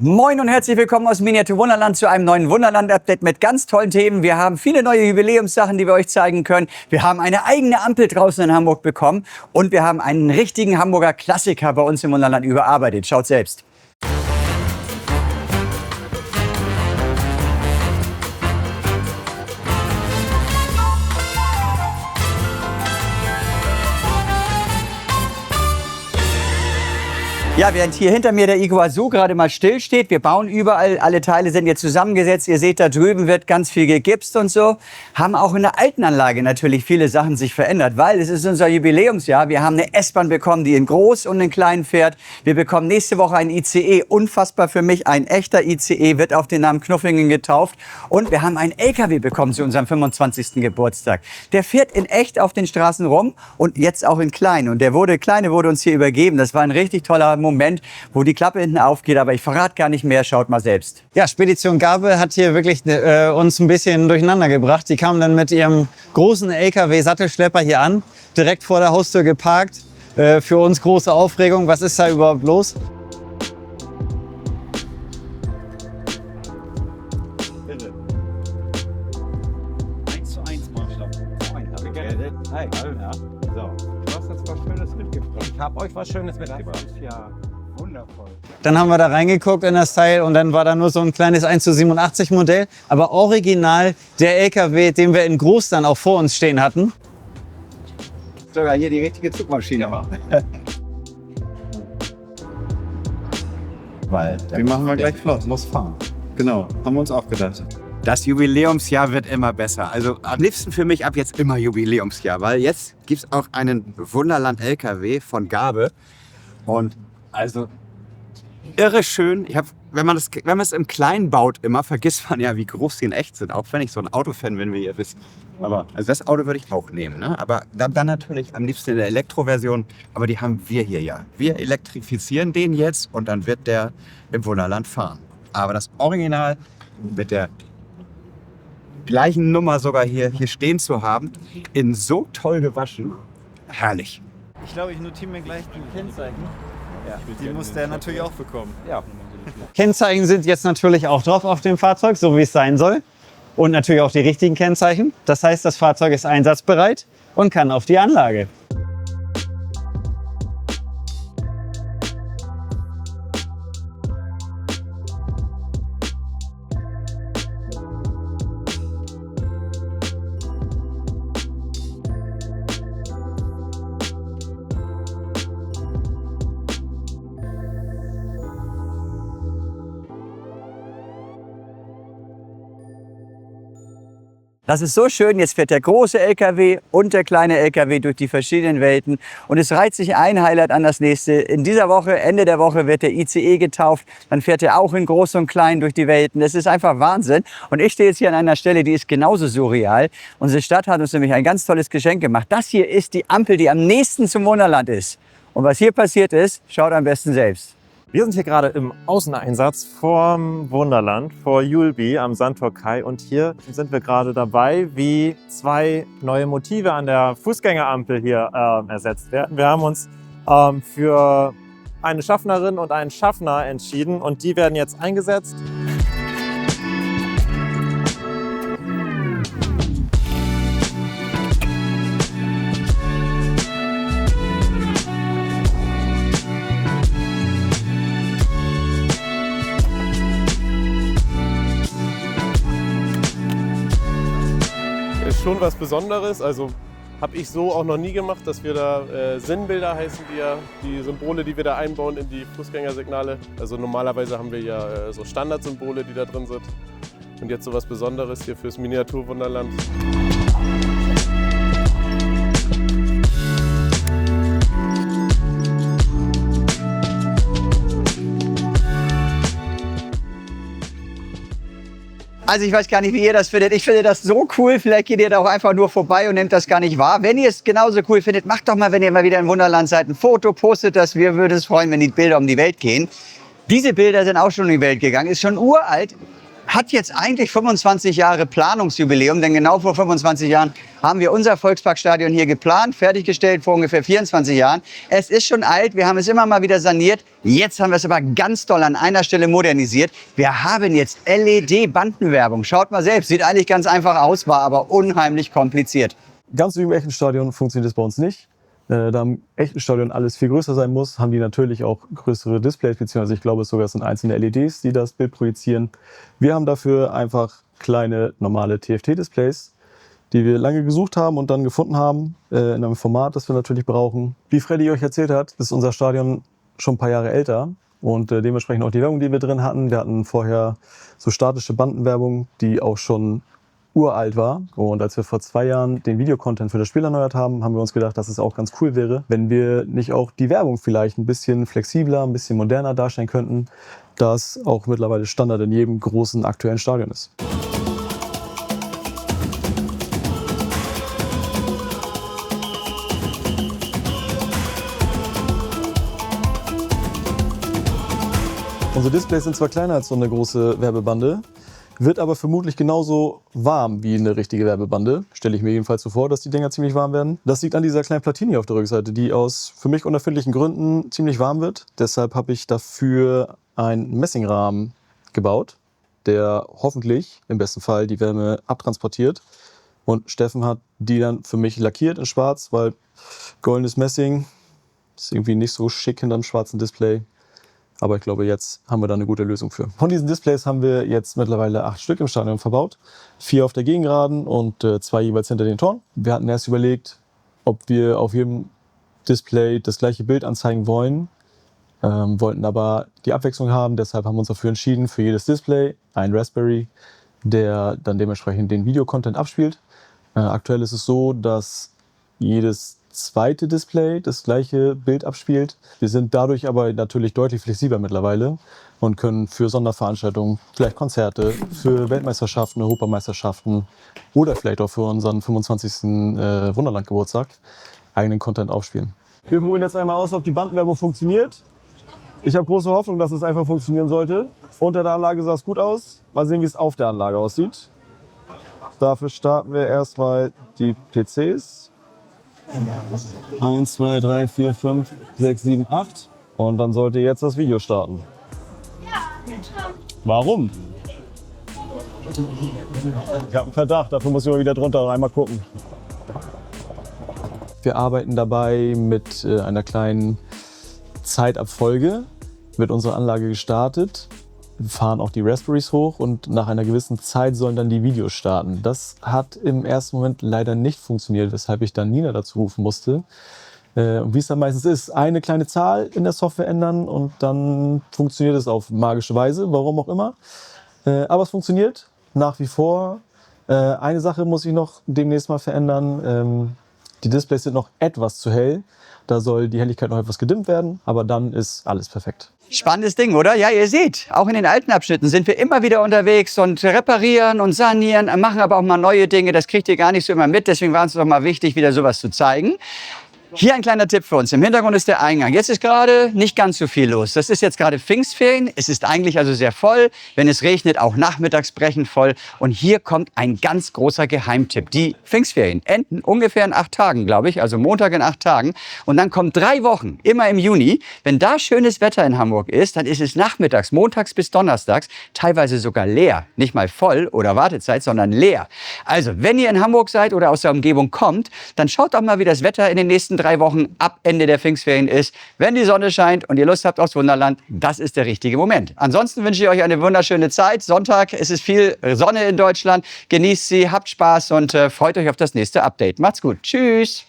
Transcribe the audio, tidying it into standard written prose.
Moin und herzlich willkommen aus Miniatur Wunderland zu einem neuen Wunderland-Update mit ganz tollen Themen. Wir haben viele neue Jubiläumssachen, die wir euch zeigen können. Wir haben eine eigene Ampel draußen in Hamburg bekommen und wir haben einen richtigen Hamburger Klassiker bei uns im Wunderland überarbeitet. Schaut selbst. Ja, während hier hinter mir der Iguazu gerade mal still steht, wir bauen überall, alle Teile sind jetzt zusammengesetzt. Ihr seht, da drüben wird ganz viel gegipst und so. Haben auch in der alten Anlage natürlich viele Sachen sich verändert, weil es ist unser Jubiläumsjahr. Wir haben eine S-Bahn bekommen, die in groß und in klein fährt. Wir bekommen nächste Woche ein ICE, unfassbar für mich, ein echter ICE, wird auf den Namen Knuffingen getauft. Und wir haben einen LKW bekommen zu unserem 25. Geburtstag. Der fährt in echt auf den Straßen rum und jetzt auch in klein. Und der kleine wurde uns hier übergeben. Das war ein richtig toller Moment, wo die Klappe hinten aufgeht, aber ich verrate gar nicht mehr, schaut mal selbst. Ja, Spedition Gabe hat hier wirklich uns ein bisschen durcheinander gebracht. Die kamen dann mit ihrem großen LKW-Sattelschlepper hier an, direkt vor der Haustür geparkt. Für uns große Aufregung. Was ist da überhaupt los? Bitte. 1:1 Maßstab. Moin, hab ich geredet. Hi. Ja. So. Du hast uns was Schönes mitgebracht. Ich habe euch was Schönes mitgebracht. Das ist ja wundervoll. Dann haben wir da reingeguckt in das Teil und dann war da nur so ein kleines 1:87 Modell. Aber original der LKW, den wir in groß dann auch vor uns stehen hatten. Sogar hier die richtige Zugmaschine war. Weil Die machen wir gleich flott, muss fahren. Genau, haben wir uns auch gedacht. Das Jubiläumsjahr wird immer besser. Also am liebsten für mich ab jetzt immer Jubiläumsjahr, weil jetzt gibt es auch einen Wunderland-LKW von Gabe. Und also irre schön. Wenn man es im Kleinen baut immer, vergisst man ja, wie groß die in echt sind. Auch wenn ich so ein Autofan bin, wie ihr wisst. Aber also das Auto würde ich auch nehmen. Ne? Aber dann natürlich am liebsten in der Elektroversion. Aber die haben wir hier ja. Wir elektrifizieren den jetzt und dann wird der im Wunderland fahren. Aber das Original mit der gleichen Nummer sogar hier stehen zu haben, in so toll gewaschen, herrlich. Ich glaube, ich notiere mir gleich die Kennzeichen. Ja, die muss der natürlich auch bekommen. ja. Kennzeichen sind jetzt natürlich auch drauf auf dem Fahrzeug, so wie es sein soll. Und natürlich auch die richtigen Kennzeichen. Das heißt, das Fahrzeug ist einsatzbereit und kann auf die Anlage. Das ist so schön, jetzt fährt der große LKW und der kleine LKW durch die verschiedenen Welten und es reiht sich ein Highlight an das nächste. In dieser Woche, Ende der Woche, wird der ICE getauft, dann fährt er auch in groß und klein durch die Welten. Das ist einfach Wahnsinn und ich stehe jetzt hier an einer Stelle, die ist genauso surreal. Unsere Stadt hat uns nämlich ein ganz tolles Geschenk gemacht. Das hier ist die Ampel, die am nächsten zum Wunderland ist. Und was hier passiert ist, schaut am besten selbst. Wir sind hier gerade im Außeneinsatz vorm Wunderland, vor Julbi am Sandtor Kai. Und hier sind wir gerade dabei, wie 2 neue Motive an der Fußgängerampel hier ersetzt werden. Wir haben uns für eine Schaffnerin und einen Schaffner entschieden und die werden jetzt eingesetzt. Ist schon was Besonderes, also habe ich so auch noch nie gemacht, dass wir da Sinnbilder heißen die ja, die Symbole, die wir da einbauen in die Fußgängersignale. Also normalerweise haben wir ja so Standardsymbole, die da drin sind. Und jetzt so was Besonderes hier fürs Miniaturwunderland. Also ich weiß gar nicht, wie ihr das findet. Ich finde das so cool. Vielleicht geht ihr da auch einfach nur vorbei und nehmt das gar nicht wahr. Wenn ihr es genauso cool findet, macht doch mal, wenn ihr mal wieder im Wunderland seid, ein Foto, postet das. Wir würden es freuen, wenn die Bilder um die Welt gehen. Diese Bilder sind auch schon um die Welt gegangen. Ist schon uralt. hat jetzt eigentlich 25 Jahre Planungsjubiläum, denn genau vor 25 Jahren haben wir unser Volksparkstadion hier geplant, fertiggestellt vor ungefähr 24 Jahren. Es ist schon alt, wir haben es immer mal wieder saniert. Jetzt haben wir es aber ganz doll an einer Stelle modernisiert. Wir haben jetzt LED-Bandenwerbung. Schaut mal selbst, sieht eigentlich ganz einfach aus, war aber unheimlich kompliziert. Ganz wie im echten Stadion funktioniert es bei uns nicht. Da im echten Stadion alles viel größer sein muss, haben die natürlich auch größere Displays, beziehungsweise ich glaube sogar es sind einzelne LEDs, die das Bild projizieren. Wir haben dafür einfach kleine, normale TFT-Displays, die wir lange gesucht haben und dann gefunden haben, in einem Format, das wir natürlich brauchen. Wie Freddy euch erzählt hat, ist unser Stadion schon ein paar Jahre älter und dementsprechend auch die Werbung, die wir drin hatten. Wir hatten vorher so statische Bandenwerbung, die auch schon uralt war. Und als wir vor 2 Jahren den Videocontent für das Spiel erneuert haben, haben wir uns gedacht, dass es auch ganz cool wäre, wenn wir nicht auch die Werbung vielleicht ein bisschen flexibler, ein bisschen moderner darstellen könnten, das auch mittlerweile Standard in jedem großen aktuellen Stadion ist. Unsere Displays sind zwar kleiner als so eine große Werbebande, wird aber vermutlich genauso warm wie eine richtige Werbebande. Stelle ich mir jedenfalls so vor, dass die Dinger ziemlich warm werden. Das liegt an dieser kleinen Platine auf der Rückseite, die aus für mich unerfindlichen Gründen ziemlich warm wird. Deshalb habe ich dafür einen Messingrahmen gebaut, der hoffentlich im besten Fall die Wärme abtransportiert. Und Steffen hat die dann für mich lackiert in schwarz, weil goldenes Messing ist irgendwie nicht so schick hinterm schwarzen Display. Aber ich glaube, jetzt haben wir da eine gute Lösung für. Von diesen Displays haben wir jetzt mittlerweile 8 Stück im Stadion verbaut. 4 auf der Gegengeraden und 2 jeweils hinter den Toren. Wir hatten erst überlegt, ob wir auf jedem Display das gleiche Bild anzeigen wollen. Wollten aber die Abwechslung haben. Deshalb haben wir uns dafür entschieden, für jedes Display ein Raspberry, der dann dementsprechend den Videocontent abspielt. Aktuell ist es so, dass jedes zweite Display das gleiche Bild abspielt. Wir sind dadurch aber natürlich deutlich flexibler mittlerweile und können für Sonderveranstaltungen, vielleicht Konzerte, für Weltmeisterschaften, Europameisterschaften oder vielleicht auch für unseren 25. Wunderland-Geburtstag eigenen Content aufspielen. Wir probieren jetzt einmal aus, ob die Bandenwerbung funktioniert. Ich habe große Hoffnung, dass es einfach funktionieren sollte. Unter der Anlage sah es gut aus. Mal sehen, wie es auf der Anlage aussieht. Dafür starten wir erstmal die PCs. 1, 2, 3, 4, 5, 6, 7, 8. Und dann sollte jetzt das Video starten. Warum? Ich habe einen Verdacht, dafür muss ich mal wieder drunter einmal gucken. Wir arbeiten dabei mit einer kleinen Zeitabfolge. Wird unsere Anlage gestartet. Wir fahren auch die Raspberries hoch und nach einer gewissen Zeit sollen dann die Videos starten. Das hat im ersten Moment leider nicht funktioniert, weshalb ich dann Nina dazu rufen musste. Und wie es dann meistens ist, eine kleine Zahl in der Software ändern und dann funktioniert es auf magische Weise, warum auch immer. Aber es funktioniert nach wie vor. Eine Sache muss ich noch demnächst mal verändern. Die Displays sind noch etwas zu hell. Da soll die Helligkeit noch etwas gedimmt werden, aber dann ist alles perfekt. Spannendes Ding, oder? Ja, ihr seht, auch in den alten Abschnitten sind wir immer wieder unterwegs und reparieren und sanieren, machen aber auch mal neue Dinge. Das kriegt ihr gar nicht so immer mit, deswegen war es doch mal wichtig, wieder sowas zu zeigen. Hier ein kleiner Tipp für uns. Im Hintergrund ist der Eingang. Jetzt ist gerade nicht ganz so viel los. Das ist jetzt gerade Pfingstferien. Es ist eigentlich also sehr voll. Wenn es regnet, auch nachmittags brechend voll. Und hier kommt ein ganz großer Geheimtipp. Die Pfingstferien enden ungefähr in 8 Tagen, glaube ich. Also Montag in 8 Tagen. Und dann kommen 3 Wochen, immer im Juni. Wenn da schönes Wetter in Hamburg ist, dann ist es nachmittags, montags bis donnerstags, teilweise sogar leer. Nicht mal voll oder Wartezeit, sondern leer. Also, wenn ihr in Hamburg seid oder aus der Umgebung kommt, dann schaut doch mal, wie das Wetter in den nächsten 3 Wochen ab Ende der Pfingstferien ist. Wenn die Sonne scheint und ihr Lust habt aufs Wunderland, das ist der richtige Moment. Ansonsten wünsche ich euch eine wunderschöne Zeit. Sonntag, es ist viel Sonne in Deutschland. Genießt sie, habt Spaß und freut euch auf das nächste Update. Macht's gut. Tschüss.